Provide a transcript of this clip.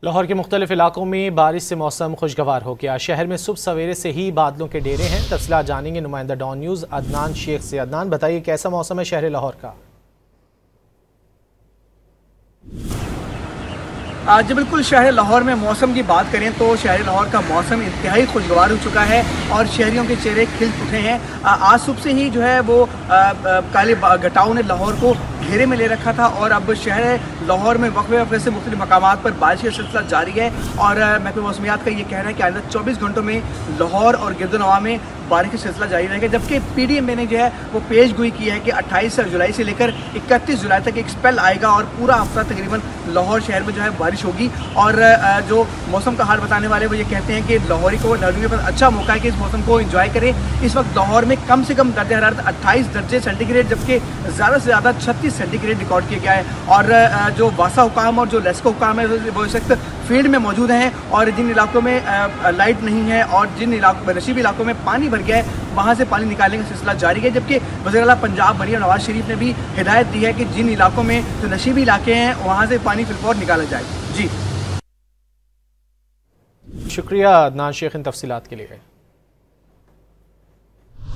لاہور کے مختلف علاقوں میں بارش سے موسم خوشگوار ہو گیا۔ شہر میں صبح سویرے سے ہی بادلوں کے ڈیرے ہیں۔ تفصیلات جانیں گے نمائندہ ڈان نیوز عدنان شیخ سے۔ عدنان بتائیے کیسا موسم ہے شہر لاہور کا؟ جی بالکل، شہر لاہور میں موسم کی بات کریں تو شہر لاہور کا موسم انتہائی خوشگوار ہو چکا ہے اور شہریوں کے چہرے کھل اٹھے ہیں۔ آج صبح سے ہی جو ہے وہ کالے گھٹاؤں نے لاہور کو گھیرے میں لے رکھا تھا اور اب شہر لاہور میں وقفے وقفے سے مختلف مقامات پر بارش کا سلسلہ جاری ہے اور محکمہ موسمیات کا یہ کہنا ہے کہ آئندہ 24 گھنٹوں میں لاہور اور گرد و نواح میں بارش کا سلسلہ جاری رہے گا، جبکہ پی ڈی ایم نے جو ہے وہ پیش گوئی کی ہے کہ 28 جولائی سے لے کر 31 جولائی تک ایک سپیل آئے گا اور پورا ہفتہ تقریباً لاہور شہر میں جو ہے بارش ہوگی۔ اور جو موسم کا حال بتانے والے وہ یہ کہتے ہیں کہ لاہوری کو نروے پر اچھا موقع ہے کہ اس موسم کو انجوائے کریں۔ اس وقت لاہور میں کم سے کم درجہ حرارت 28 درجے سینٹی گریڈ جبکہ زیادہ سے زیادہ 36 سینٹی گریڈ ریکارڈ کیا گیا ہے اور جو واسا حکام اور جو لیسکو حکام ہے وہ اس وقت فیلڈ میں موجود ہیں اور جن علاقوں میں لائٹ نہیں ہے اور جن نشیبی علاقوں میں پانی بھر گیا ہے وہاں سے پانی نکالنے کا سلسلہ جاری ہے، جبکہ وزیر اعلیٰ پنجاب مریم نواز شریف نے بھی ہدایت دی ہے کہ جن علاقوں میں جو نشیبی علاقے ہیں وہاں سے پانی فی الفور نکالا جائے۔ جی شکریہ عدنان شیخ ان تفصیلات کے لیے۔